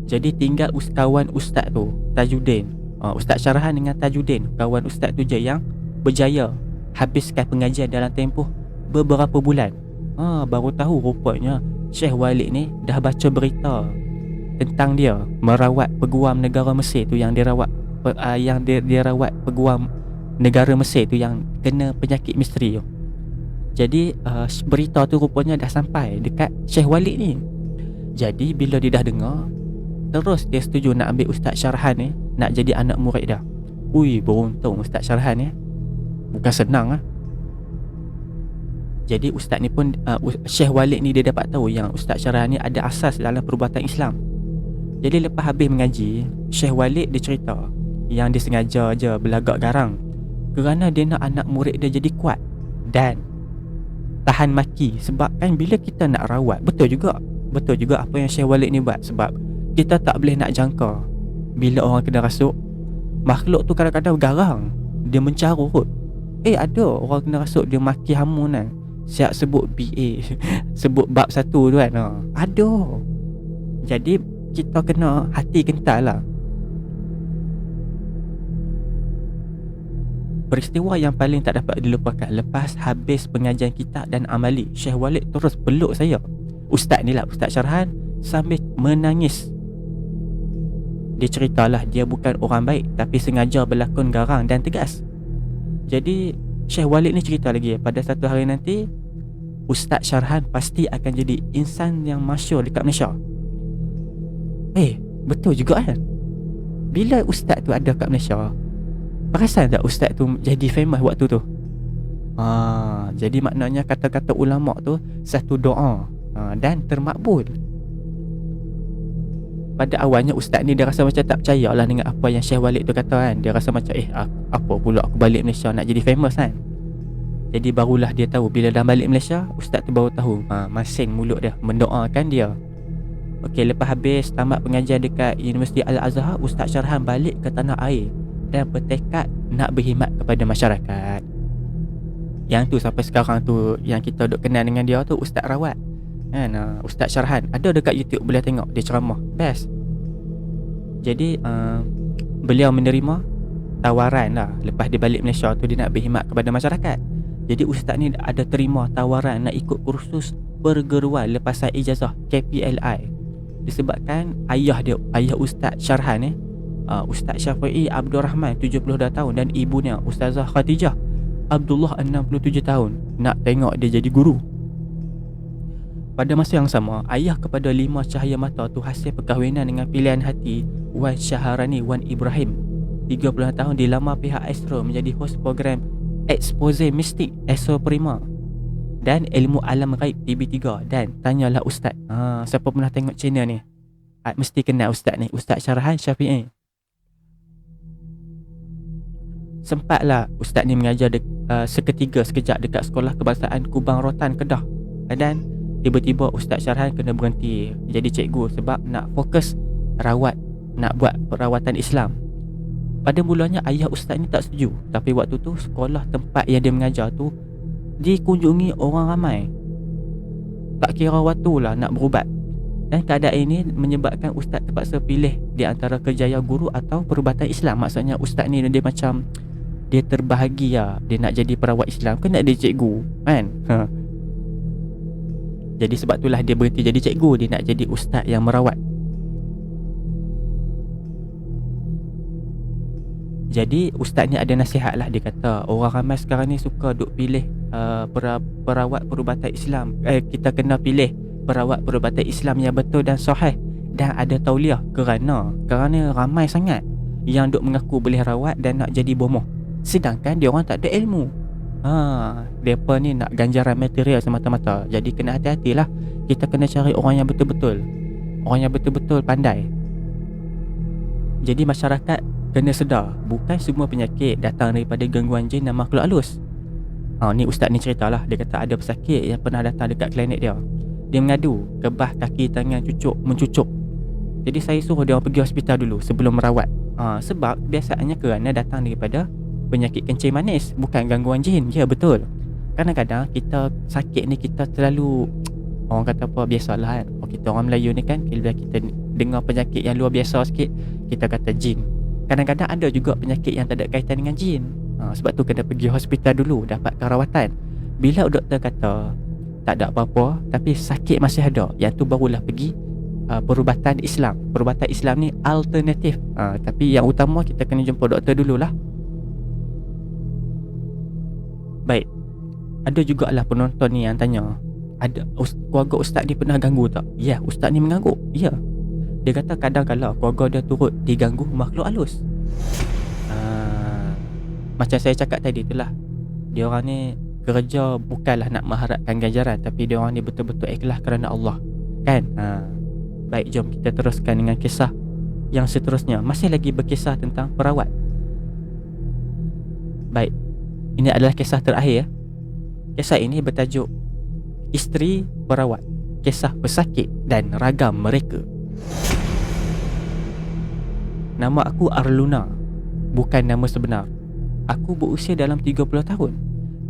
S2: Jadi tinggal kawan ustaz tu, Tajuddin. Ustaz Syarhan dengan Tajuddin, kawan ustaz tu je yang berjaya habiskan pengajian dalam tempoh beberapa bulan. Baru tahu rupanya Syekh Walid ni dah baca berita tentang dia merawat peguam negara Mesir tu, yang dia rawat peguam negara Mesir tu yang kena penyakit misteri tu. Jadi berita tu rupanya dah sampai dekat Syekh Walid ni. Jadi bila dia dah dengar, terus dia setuju nak ambil Ustaz Syarhan ni nak jadi anak murid dah. Beruntung Ustaz Syarhan ni. Bukan senang lah. Jadi ustaz ni pun Syekh Walid ni dia dapat tahu yang Ustaz Syarhan ni ada asas dalam perubatan Islam. Jadi lepas habis mengaji, Syekh Walid dia cerita yang dia sengaja je berlagak garang kerana dia nak anak murid dia jadi kuat dan tahan maki. Sebab kan bila kita nak rawat, betul juga apa yang Syekh Walid ni buat. Sebab kita tak boleh nak jangka bila orang kena rasuk, makhluk tu kadang-kadang garang, dia mencarut. Ada orang kena rasuk dia maki hamun kan. Siap sebut BA sebut bab 1 tu kan. Ada. Jadi kita kena hati kental lah. Peristiwa yang paling tak dapat dilupakan, lepas habis pengajian kitab dan amali, Syekh Walid terus peluk saya, ustaz ni lah, Ustaz Syarhan, sambil menangis. Dia ceritalah dia bukan orang baik tapi sengaja berlakon garang dan tegas. Jadi Syekh Walid ni cerita lagi, pada satu hari nanti Ustaz Syarhan pasti akan jadi insan yang masyhur dekat Malaysia. Betul juga kan. Bila ustaz tu ada kat Malaysia, perasan tak ustaz tu jadi famous waktu tu? Jadi maknanya kata-kata ulama tu satu doa dan termakbul. Pada awalnya ustaz ni dia rasa macam tak percaya lah dengan apa yang Syekh Walid tu kata kan. Dia rasa macam apa pula aku balik Malaysia nak jadi famous kan. Jadi barulah dia tahu, bila dah balik Malaysia, ustaz tu baru tahu masin mulut dia mendoakan dia. Okey, lepas habis tamat pengajian dekat Universiti Al-Azhar, Ustaz Syarhan balik ke tanah air dan bertekad nak berkhidmat kepada masyarakat. Yang tu sampai sekarang tu yang kita duk kenal dengan dia tu Ustaz Rawat kan. Ustaz Syarhan ada dekat YouTube, boleh tengok dia ceramah, best. Jadi beliau menerima tawaran lah. Lepas dia balik Malaysia tu, dia nak berkhidmat kepada masyarakat. Jadi ustaz ni ada terima tawaran nak ikut kursus perguruan lepasan ijazah KPLI. Disebabkan ayah dia, ayah Ustaz Syarhan ni, Ustaz Syafi'i Abdul Rahman 72 tahun, dan ibunya Ustazah Khadijah Abdullah 67 tahun nak tengok dia jadi guru. Pada masa yang sama, ayah kepada 5 cahaya mata tu hasil perkahwinan dengan pilihan hati Wan Syaharani Wan Ibrahim, 30 tahun, dilamar pihak Astro menjadi hos program Expose Mistik Astro Prima dan Ilmu Alam Ghaib TV3. Dan tanyalah Ustaz, siapa pernah tengok channel ni, mesti kenal Ustaz ni, Ustaz Syarhan Syafi'i. Sempatlah Ustaz ni mengajar sekejap dekat Sekolah Kebangsaan Kubang Rotan, Kedah. Dan tiba-tiba Ustaz Syarhan kena berhenti jadi cikgu sebab nak fokus nak buat perawatan Islam. Pada mulanya ayah Ustaz ni tak setuju, tapi waktu tu sekolah tempat yang dia mengajar tu dikunjungi orang ramai. Tak kira waktu lah nak berubat. Dan keadaan ini menyebabkan Ustaz terpaksa pilih di antara kerjaya guru atau perubatan Islam. Maksudnya Ustaz ni dia macam, dia terbahagi lah, dia nak jadi perawat Islam ke nak jadi cikgu kan. Jadi sebab itulah dia berhenti jadi cikgu, dia nak jadi ustaz yang merawat. Jadi ustaz ni ada nasihat lah. Dia kata orang ramai sekarang ni suka duk pilih perawat perubatan Islam. Kita kena pilih perawat perubatan Islam yang betul dan sahih dan ada tauliah, kerana ramai sangat yang duk mengaku boleh rawat dan nak jadi bomoh, sedangkan dia orang tak ada ilmu. Mereka ni nak ganjaran material semata-mata. Jadi kena hati-hatilah. Kita kena cari orang yang betul-betul, orang yang betul-betul pandai. Jadi masyarakat kena sedar, bukan semua penyakit datang daripada gangguan jin dan makhluk halus. Ni ustaz ni ceritalah. Dia kata ada pesakit yang pernah datang dekat klinik dia. Dia mengadu kebah kaki tangan mencucuk. Jadi saya suruh dia pergi hospital dulu sebelum merawat. Sebab biasanya kerana datang daripada penyakit kencing manis, bukan gangguan jin. Ya betul. Kadang-kadang kita sakit ni kita terlalu, orang kata apa, biasalah kan. Kita orang Melayu ni kan, bila kita dengar penyakit yang luar biasa sikit, kita kata jin. Kadang-kadang ada juga penyakit yang tak ada kaitan dengan jin. Sebab tu kena pergi hospital dulu, dapat perawatan. Bila doktor kata tak ada apa-apa tapi sakit masih ada, yang tu barulah pergi perubatan Islam. Perubatan Islam ni alternatif. Tapi yang utama kita kena jumpa doktor dululah. Baik. Ada jugalah penonton ni yang tanya, ada keluarga ustaz ni pernah ganggu tak? Ya, ustaz ni mengganggu. Ya. Dia kata kadang-kadang keluarga dia turut diganggu makhluk halus. Macam saya cakap tadi itulah, dia orang ni kerja bukanlah nak mengharapkan ganjaran, tapi dia orang ni betul-betul ikhlas kerana Allah kan. Baik, jom kita teruskan dengan kisah yang seterusnya. Masih lagi berkisah tentang perawat. Baik, ini adalah kisah terakhir. Kisah ini bertajuk Isteri Perawat, Kisah Pesakit dan Ragam Mereka. Nama aku Arluna, bukan nama sebenar. Aku berusia dalam 30 tahun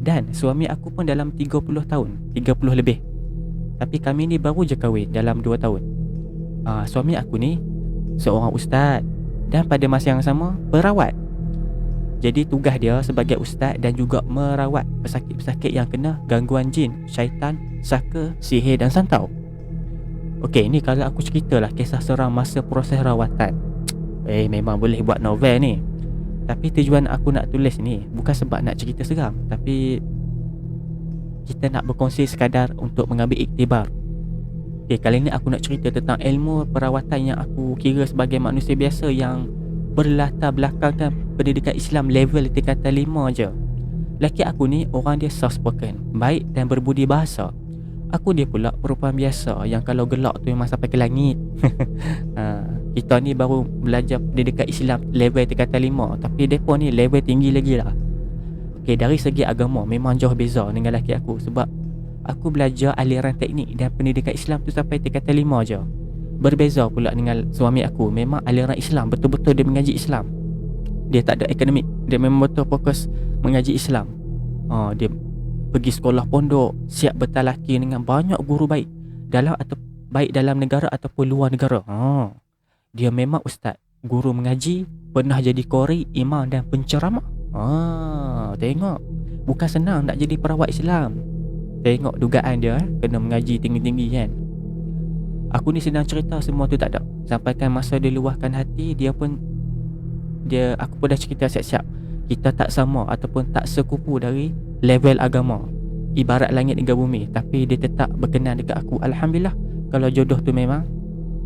S2: dan suami aku pun dalam 30 tahun, 30 lebih. Tapi kami ni baru je kahwin dalam 2 tahun. Suami aku ni seorang ustaz dan pada masa yang sama perawat. Jadi tugas dia sebagai ustaz dan juga merawat pesakit-pesakit yang kena gangguan jin, syaitan, saka, sihir dan santau. Okey, ni kalau aku ceritalah kisah seram masa proses rawatan. Memang boleh buat novel ni. Tapi tujuan aku nak tulis ni bukan sebab nak cerita seram, tapi kita nak berkongsi sekadar untuk mengambil iktibar. Kali ni aku nak cerita tentang ilmu perawatan yang aku kira sebagai manusia biasa yang berlatar belakangkan pendidikan Islam level tingkatan 5 je. Laki aku ni orang dia soft spoken, baik dan berbudi bahasa. Aku dia pula perempuan biasa yang kalau gelak tu memang sampai ke langit. Kita ni baru belajar pendidikan Islam level tingkatan 5, tapi mereka ni level tinggi lagi lah. Okay, dari segi agama memang jauh beza dengan laki aku, sebab aku belajar aliran teknik dan pendidikan Islam tu sampai tingkatan 5 je. Berbeza pula dengan suami aku, memang aliran Islam, betul-betul dia mengaji Islam. Dia tak ada akademik, dia memang betul fokus mengaji Islam. Dia pergi sekolah pondok, siap bertalaki dengan banyak guru baik dalam negara ataupun luar negara. Dia memang ustaz. guru mengaji, pernah jadi qari, imam dan penceramah. Tengok. Bukan senang nak jadi perawat Islam. Tengok dugaan dia kena mengaji tinggi-tinggi kan. Aku ni sedang cerita semua tu tak ada. Sampaikan masa dia luahkan hati, aku pun dah cerita siap-siap. Kita tak sama ataupun tak sekupu dari level agama. Ibarat langit dengan bumi, tapi dia tetap berkenan dekat aku. Alhamdulillah. Kalau jodoh tu memang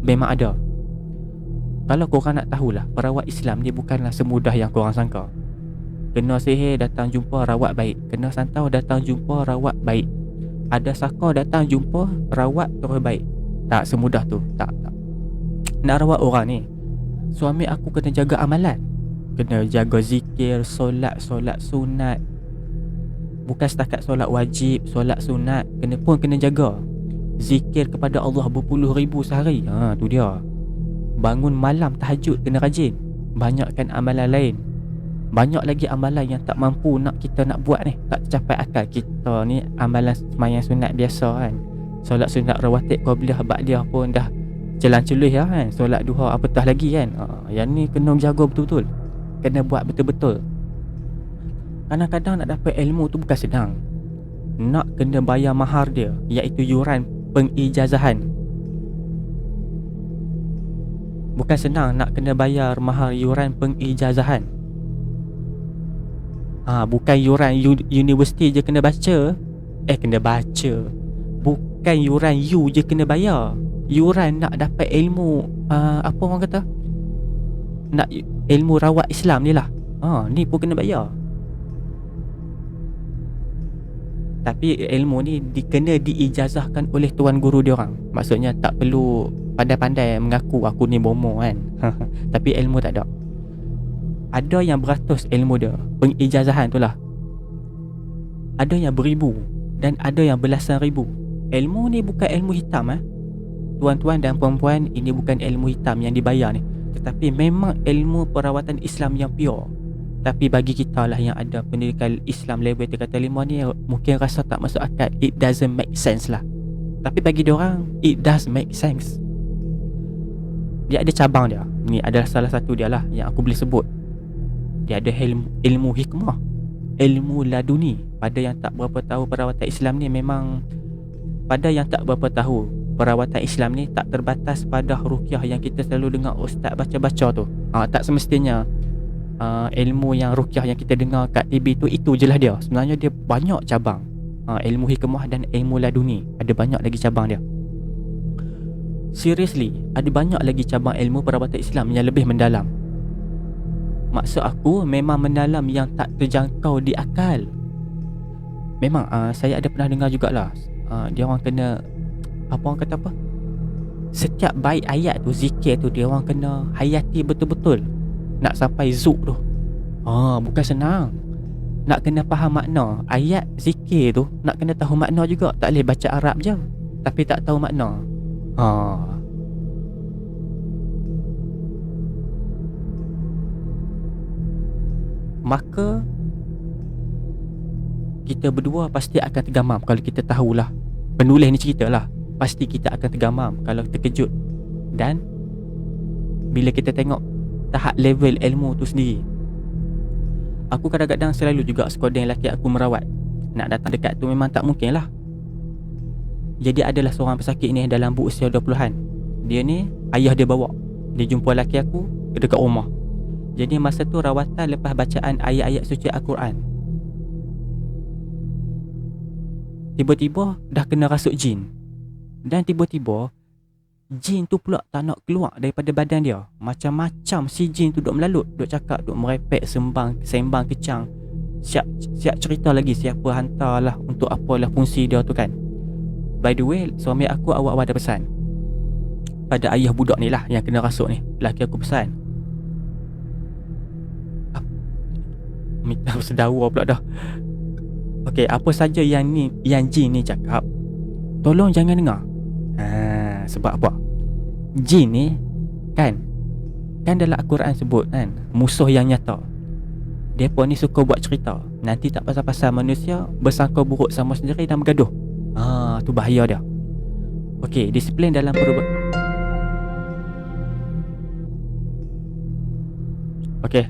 S2: ada. Kalau korang nak tahulah, perawat Islam ni bukanlah semudah yang korang sangka. Kena sihir datang jumpa rawat baik, kena santau datang jumpa rawat baik, ada saka datang jumpa rawat terus baik. Tak semudah tu. Tak. Nak rawat orang ni, suami aku kena jaga amalan, kena jaga zikir, solat sunat. Bukan setakat solat wajib, solat sunat kena jaga. Zikir kepada Allah berpuluh ribu sehari. Tu dia. Bangun malam tahajud kena rajin. Banyakkan amalan lain. Banyak lagi amalan yang tak mampu kita nak buat ni, tak tercapai akal kita ni. Amalan sembahyang sunat biasa kan, solat sunat rawatib, qabliyah, ba'diyah pun dah celan-celuh ya kan. Solat duha apatah lagi kan. Yang ni kena jaga betul-betul, kena buat betul-betul. Kadang-kadang nak dapat ilmu tu bukan senang. Nak kena bayar mahar dia, iaitu yuran pengijazahan. Bukan senang nak kena bayar mahar yuran pengijazahan. Bukan yuran universiti je kena baca. Kena baca. Bukan yuran you je kena bayar. Yuran nak dapat ilmu, apa orang kata, nak ilmu rawat Islam ni lah. Ni pun kena bayar. Tapi ilmu ni kena diijazahkan oleh tuan guru dia orang. Maksudnya tak perlu pandai-pandai mengaku aku ni bomo kan. Tapi ilmu tak ada. Ada yang beratus ilmu dia, pengijazahan tu lah. Ada yang beribu dan ada yang belasan ribu. Ilmu ni bukan ilmu hitam tuan-tuan dan puan-puan, ini bukan ilmu hitam yang dibayar ni, tetapi memang ilmu perawatan Islam yang pure. Tapi bagi kita lah yang ada pendidikan Islam level tingkatan 5 ni, mungkin rasa tak masuk akal. It doesn't make sense lah. Tapi bagi diorang, it does make sense. Dia ada cabang dia. Ni adalah salah satu dia lah yang aku boleh sebut. Dia ada ilmu hikmah, ilmu laduni. Pada yang tak berapa tahu perawatan Islam ni, memang pada yang tak berapa tahu perawatan Islam ni tak terbatas pada ruqyah yang kita selalu dengar ustaz baca-baca tu. Tak semestinya ilmu yang ruqyah yang kita dengar kat TV tu itu je lah dia. Sebenarnya dia banyak cabang. Ilmu hikmah dan ilmu laduni, ada banyak lagi cabang dia. Seriously, ada banyak lagi cabang ilmu perawatan Islam yang lebih mendalam. Maksud aku memang mendalam yang tak terjangkau di akal. Memang saya ada pernah dengar jugalah, dia orang kena, apa orang kata apa, setiap baik ayat tu, zikir tu, dia orang kena hayati betul-betul nak sampai zuk tu. Bukan senang. Nak kena faham makna ayat zikir tu, nak kena tahu makna juga. Tak boleh baca Arab je tapi tak tahu makna. Maka kita berdua pasti akan tergamam kalau kita tahulah, penulis ni cerita lah, pasti kita akan tergamam kalau terkejut. Dan bila kita tengok tahap level ilmu tu sendiri, aku kadang-kadang selalu juga sekodeng lelaki aku merawat, nak datang dekat tu memang tak mungkin lah. Jadi adalah seorang pesakit ni dalam berusia 20-an. Dia ni, ayah dia bawa, dia jumpa lelaki aku dekat rumah. Jadi masa tu rawatan lepas bacaan ayat-ayat suci Al-Quran. Tiba-tiba dah kena rasuk jin. Dan tiba-tiba jin tu pula tak nak keluar daripada badan dia. Macam-macam si jin tu duk melalut, duk cakap, duk merepek, sembang kecang. Siap cerita lagi siapa hantarlah, untuk apalah fungsi dia tu kan. By the way, suami aku awal-awal ada pesan pada ayah budak ni lah yang kena rasuk ni. Laki aku pesan, minta sedawa pula dah. Okey, apa saja yang jin ni cakap, tolong jangan dengar. Sebab apa? Jin ni kan dalam Al-Quran sebut kan, musuh yang nyata. Depa ni suka buat cerita, nanti tak pasal-pasal manusia bersangka buruk sama sendiri dan bergaduh. Tu bahaya dia. Okey, disiplin dalam Okey,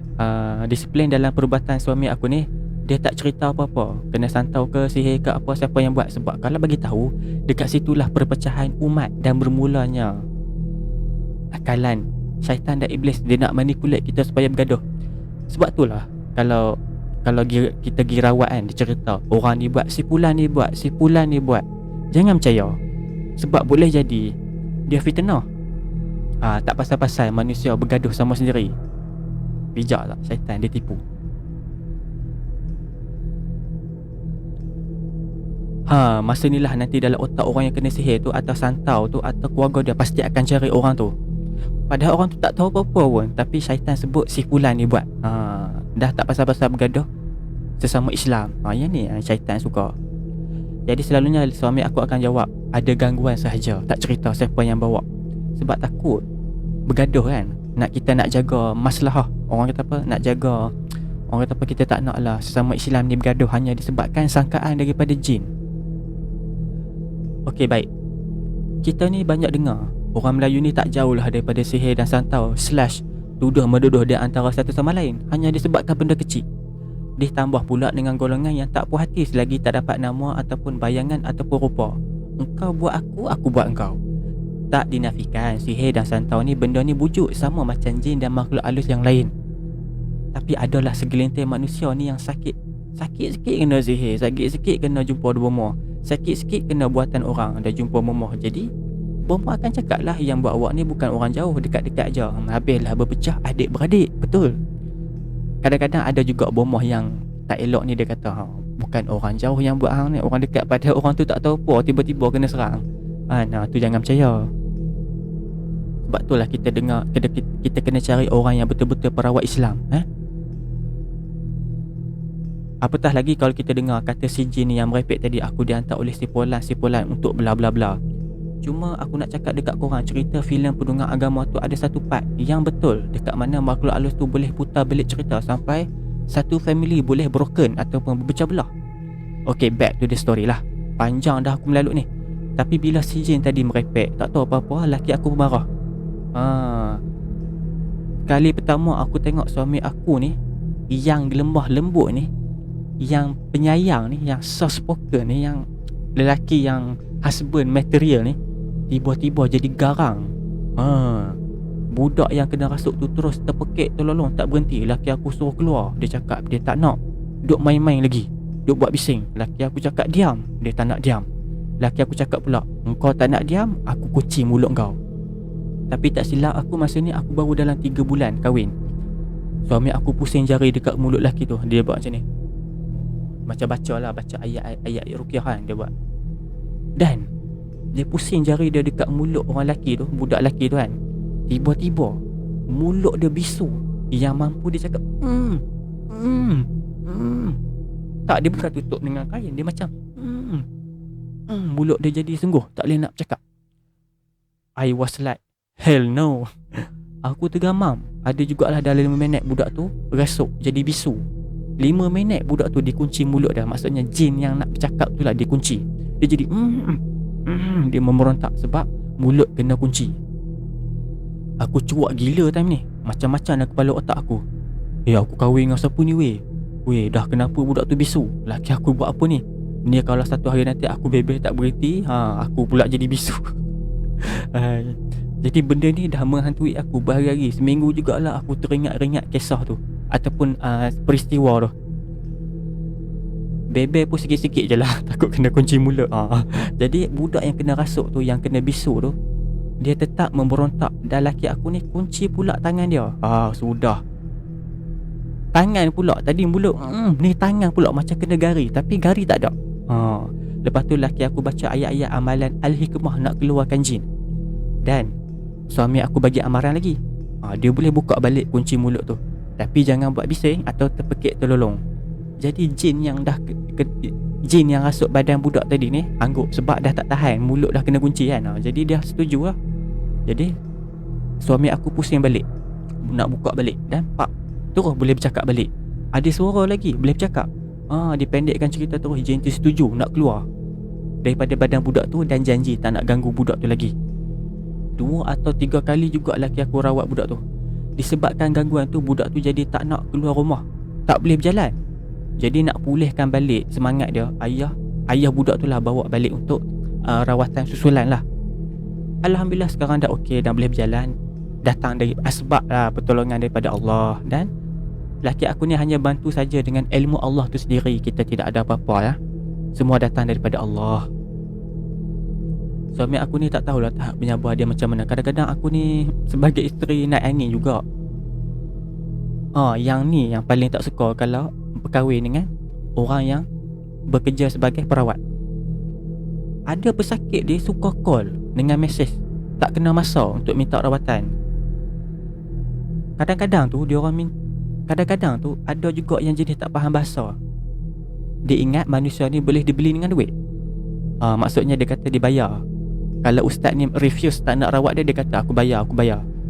S2: disiplin dalam perubatan suami aku ni, dia tak cerita apa-apa. Kena santau ke sihir ke apa, siapa yang buat. Sebab kalau bagi tahu, dekat situlah perpecahan umat dan bermulanya akalan syaitan dan iblis. Dia nak manipulate kita supaya bergaduh. Sebab itulah kalau kita pergi rawat kan, dia cerita orang ni buat, si fulan ni buat, si fulan ni buat. Jangan percaya. Sebab boleh jadi dia fitnah. Tak pasal-pasal manusia bergaduh sama sendiri. Bijak tak syaitan, dia tipu. Masa ni lah nanti dalam otak orang yang kena sihir tu atau santau tu atau keluarga dia pasti akan cari orang tu. Padahal orang tu tak tahu apa-apa pun, tapi syaitan sebut si fulan ni buat. Dah tak pasal-pasal bergaduh sesama Islam. Yang ni syaitan suka. Jadi selalunya suami aku akan jawab ada gangguan sahaja, tak cerita siapa yang bawa. Sebab takut bergaduh kan. Kita nak jaga maslahah. Orang kata apa? Nak jaga, orang kata apa, kita tak nak lah sesama Islam ni bergaduh hanya disebabkan sangkaan daripada jin. Okey, baik. Kita ni banyak dengar orang Melayu ni tak jauh lah daripada sihir dan santau / tuduh-menuduh di antara satu sama lain hanya disebabkan benda kecil. Ditambah pula dengan golongan yang tak puas hati selagi tak dapat nama ataupun bayangan ataupun rupa. Engkau buat aku buat engkau. Tak dinafikan sihir dan santau ni benda ni wujud sama macam jin dan makhluk halus yang lain. Tapi adalah segelintir manusia ni yang sakit. Sakit sikit kena sihir, sakit sikit kena jumpa bomoh, sakit sikit kena buatan orang dah jumpa bomoh. Jadi bomoh akan cakap lah yang buat awak ni bukan orang jauh, dekat-dekat je. Habislah berpecah adik-beradik. Betul. Kadang-kadang ada juga bomoh yang tak elok ni, dia kata bukan orang jauh yang buat hang ni, orang dekat. Padahal orang tu tak tahu apa, tiba-tiba kena serang. Tu jangan percaya. Sebab itulah kita dengar, kita kena cari orang yang betul-betul perawat Islam. Apatah lagi kalau kita dengar kata si jin ni yang merepek tadi, aku dihantar oleh si Polan untuk bla bla bla. Cuma aku nak cakap dekat korang, cerita filem Penunggang Agama tu ada satu part yang betul, dekat mana makhluk halus tu boleh putar belik cerita sampai satu family boleh broken ataupun berpecah belah. Okay, back to the story lah. Panjang dah aku melalut ni. Tapi bila si jin tadi merepek, tak tahu apa-apa, laki aku marah. Kali pertama aku tengok suami aku ni, yang lemah lembut ni, yang penyayang ni, yang soft spoken ni, yang lelaki yang husband material ni, tiba-tiba jadi garang. Budak yang kena rasuk tu terus terpekik terlolong, tak berhenti. Laki aku suruh keluar. Dia cakap dia tak nak duk main-main lagi, duk buat bising. Laki aku cakap diam, dia tak nak diam. Laki aku cakap pula, engkau tak nak diam, aku kunci mulut kau. Tapi tak silap aku, masa ni aku baru dalam 3 bulan kahwin. Suami aku pusing jari dekat mulut laki tu. Dia buat macam ni, macam baca ayat-ayat ruqyah kan dia buat. Dan dia pusing jari dia dekat mulut orang lelaki tu, budak lelaki tu kan. Tiba-tiba mulut dia bisu, yang mampu dia cakap tak, dia bukan tutup dengan kain, dia macam mulut dia jadi sungguh tak boleh nak cakap. I was like, hell no. Aku tergamam. Ada jugalah dalam 5 minit budak tu rasuk jadi bisu. 5 minit budak tu dikunci mulut dah. Maksudnya jin yang nak bercakap tu lah dikunci. Dia jadi dia memerontak sebab mulut kena kunci. Aku cuak gila time ni. Macam-macam dah kepala otak aku. Aku kahwin dengan siapa ni weh? Dah kenapa budak tu bisu? Laki aku buat apa ni? Ni kalau satu hari nanti aku bebel tak berhenti, aku pula jadi bisu. Jadi benda ni dah menghantui aku berhari-hari. Seminggu jugalah aku teringat-ringat kisah tu ataupun peristiwa tu. Bebel pun sikit-sikit je lah, takut kena kunci mulut. Jadi budak yang kena rasuk tu, yang kena bisu tu, dia tetap memberontak. Dan laki aku ni kunci pula tangan dia. Sudah. Tangan pula, tadi mulut, ni tangan pula macam kena gari, tapi gari tak ada. Lepas tu laki aku baca ayat-ayat amalan Al-Hikmah nak keluarkan jin. Dan suami aku bagi amaran lagi. Dia boleh buka balik kunci mulut tu, tapi jangan buat bising atau terpekik terlolong. Jadi jin yang dah jin yang rasuk badan budak tadi ni angguk sebab dah tak tahan, mulut dah kena kunci kan. Jadi dia setuju lah. Jadi suami aku pusing balik, nak buka balik, dan pak, terus boleh bercakap balik. Ada suara lagi, boleh bercakap. Dipendekkan cerita terus, jin tu setuju nak keluar daripada badan budak tu dan janji tak nak ganggu budak tu lagi. 2 atau 3 kali juga laki aku rawat budak tu. disebabkan gangguan tu budak tu jadi tak nak keluar rumah, tak boleh berjalan. Jadi nak pulihkan balik semangat dia, ayah budak tu lah bawa balik untuk rawatan susulan lah. Alhamdulillah sekarang dah okey, dah boleh berjalan. Datang dari asbab lah, pertolongan daripada Allah. Dan laki aku ni hanya bantu saja dengan ilmu Allah tu sendiri. Kita tidak ada apa-apa ya. Semua datang daripada Allah. Suami aku ni tak tahulah tahap menyabar dia macam mana. Kadang-kadang aku ni sebagai isteri naik angin juga. Yang ni yang paling tak suka kalau berkahwin dengan orang yang bekerja sebagai perawat. Ada pesakit dia suka call dengan mesej tak kena masa untuk minta rawatan. Kadang-kadang tu ada juga yang jenis tak faham bahasa. Dia ingat manusia ni boleh dibeli dengan duit. Maksudnya dia kata dibayar. Kalau ustaz ni refuse tak nak rawat dia, dia kata aku bayar.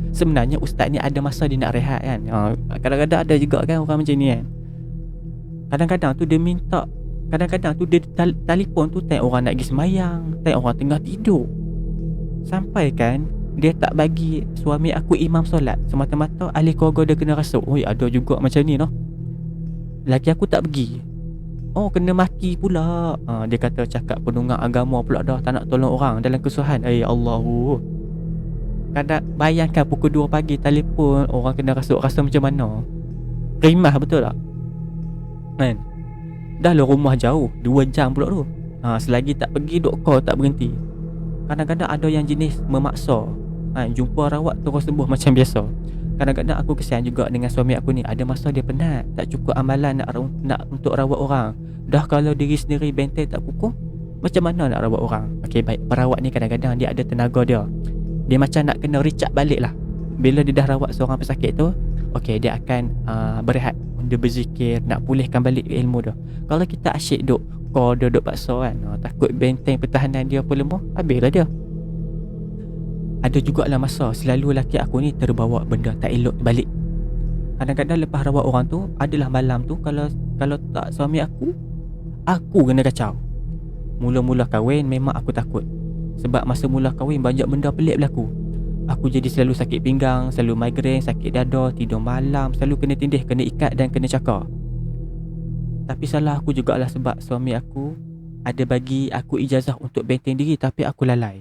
S2: Sebenarnya ustaz ni ada masa dia nak rehat kan. Kadang-kadang ada juga kan orang macam ni kan. Kadang-kadang tu dia minta, kadang-kadang tu dia telefon tu tengok orang nak pergi semayang, tengok orang tengah tidur. Sampai kan dia tak bagi suami aku imam solat, semata-mata ahli keluarga dia kena rasuk. Oi, ada juga macam ni noh. Laki aku tak pergi. Kena maki pula. Dia kata cakap penunggang agama pula dah, tak nak tolong orang dalam kesusahan. Allahu. Kadang bayangkan pukul 2 pagi telefon orang kena rasuk, rasa macam mana? Rimah betul tak? Kan? Dah lah rumah jauh 2 jam pula tu. Selagi tak pergi duk call tak berhenti. Kadang-kadang ada yang jenis memaksa. Jumpa rawat terus sembuh macam biasa. Kadang-kadang aku kesian juga dengan suami aku ni. Ada masa dia penat, tak cukup amalan nak untuk rawat orang. Dah kalau diri sendiri benteng tak kukuh, macam mana nak rawat orang? Okey, baik, perawat ni kadang-kadang dia ada tenaga dia. Dia macam nak kena recharge balik lah. Bila dia dah rawat seorang pesakit tu, okey, dia akan berehat, dia berzikir, nak pulihkan balik ilmu dia. Kalau kita asyik duk call dia, duk paksa kan, takut benteng pertahanan dia pun lemah, habislah dia. Ada jugalah masa selalu laki aku ni terbawa benda tak elok balik. Kadang-kadang lepas rawat orang tu, adalah malam tu kalau tak suami aku kena kacau. Mula-mula kahwin memang aku takut. Sebab masa mula kahwin banyak benda pelik berlaku. Aku jadi selalu sakit pinggang, selalu migraine, sakit dada, tidur malam, selalu kena tindih, kena ikat dan kena cakar. Tapi salah aku jugalah sebab suami aku ada bagi aku ijazah untuk benteng diri, tapi aku lalai.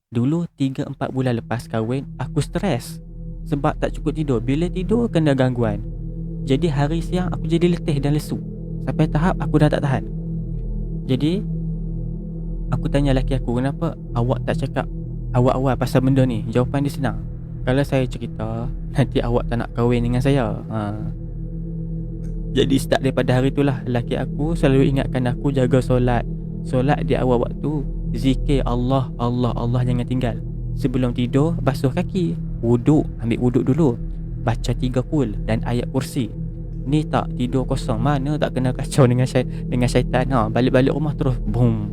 S2: Dulu 3-4 bulan lepas kahwin, aku stres sebab tak cukup tidur. Bila tidur kena gangguan. Jadi hari siang aku jadi letih dan lesu. Sampai tahap aku dah tak tahan. Jadi aku tanya laki aku, kenapa awak tak cakap awal-awal pasal benda ni? Jawapan dia senang. Kalau saya cerita, nanti awak tak nak kahwin dengan saya. Jadi start daripada hari itulah laki aku selalu ingatkan aku jaga solat. Solat di awal waktu, zikir Allah, Allah, Allah jangan tinggal. Sebelum tidur basuh kaki, wuduk, ambil wuduk dulu, baca 3 kul dan ayat kursi. Ni tak tidur kosong, mana tak kena kacau dengan syaitan. Balik-balik rumah terus boom.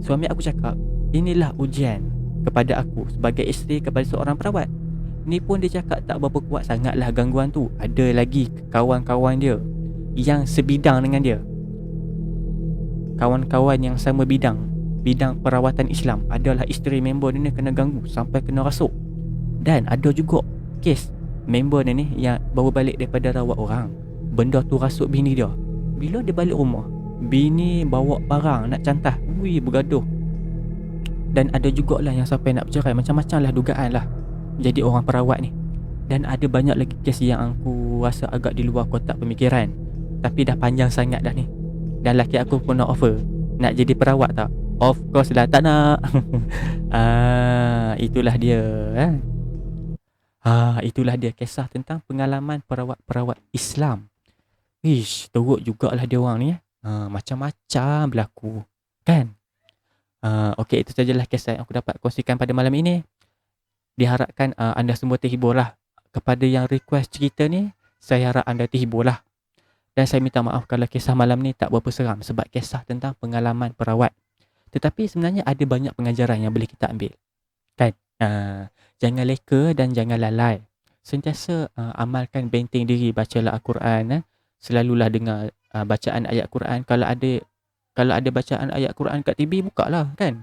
S2: Suami aku cakap, inilah ujian kepada aku sebagai isteri kepada seorang perawat. Ni pun dia cakap tak berapa kuat sangatlah gangguan tu. Ada lagi kawan-kawan dia yang sebidang dengan dia, kawan-kawan yang sama bidang perawatan Islam, adalah isteri member dia ni kena ganggu sampai kena rasuk. Dan ada juga kes member dia ni yang baru balik daripada rawat orang, benda tu rasuk bini dia. Bila dia balik rumah, bini bawa barang nak cantah, bergaduh. Dan ada jugalah yang sampai nak bercerai. Macam-macam lah dugaan lah jadi orang perawat ni. Dan ada banyak lagi kes yang aku rasa agak di luar kotak pemikiran, tapi dah panjang sangat dah ni. Dan laki aku pun nak offer, nak jadi perawat tak? Of course lah tak nak. Itulah dia itulah dia kisah tentang pengalaman perawat-perawat Islam. Teruk jugalah dia orang ni. Macam-macam berlaku kan. Okey, itu sajalah kisah yang aku dapat kongsikan pada malam ini. Diharapkan anda semua terhibur lah. Kepada yang request cerita ni, saya harap anda terhibur lah. Dan saya minta maaf kalau kisah malam ni tak berapa seram, sebab kisah tentang pengalaman perawat. Tetapi sebenarnya ada banyak pengajaran yang boleh kita ambil kan. Jangan leka dan jangan lalai. Sentiasa amalkan benteng diri, bacalah Al-Quran. Selalulah dengar bacaan ayat Quran. Kalau ada bacaan ayat Quran kat TV, buka lah kan.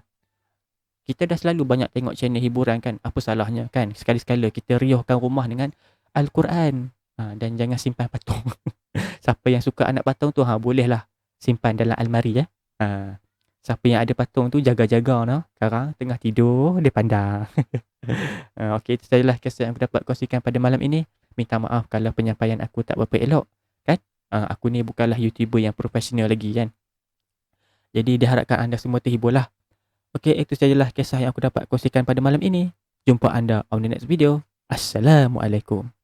S2: Kita dah selalu banyak tengok channel hiburan kan. Apa salahnya kan? Sekali-sekala kita riuhkan rumah dengan Al-Quran. Dan jangan simpan patung. Siapa yang suka anak patung tu, bolehlah simpan dalam almari ya. Siapa yang ada patung tu jaga-jaga noh. Sekarang tengah tidur, dia pandang. Okey, itu sajalah kisah yang aku dapat kongsikan pada malam ini. Minta maaf kalau penyampaian aku tak berapa elok. Kan? Aku ni bukanlah YouTuber yang profesional lagi kan. Jadi diharapkan anda semua terhiburlah. Okey, itu sajalah kisah yang aku dapat kongsikan pada malam ini. Jumpa anda on the next video. Assalamualaikum.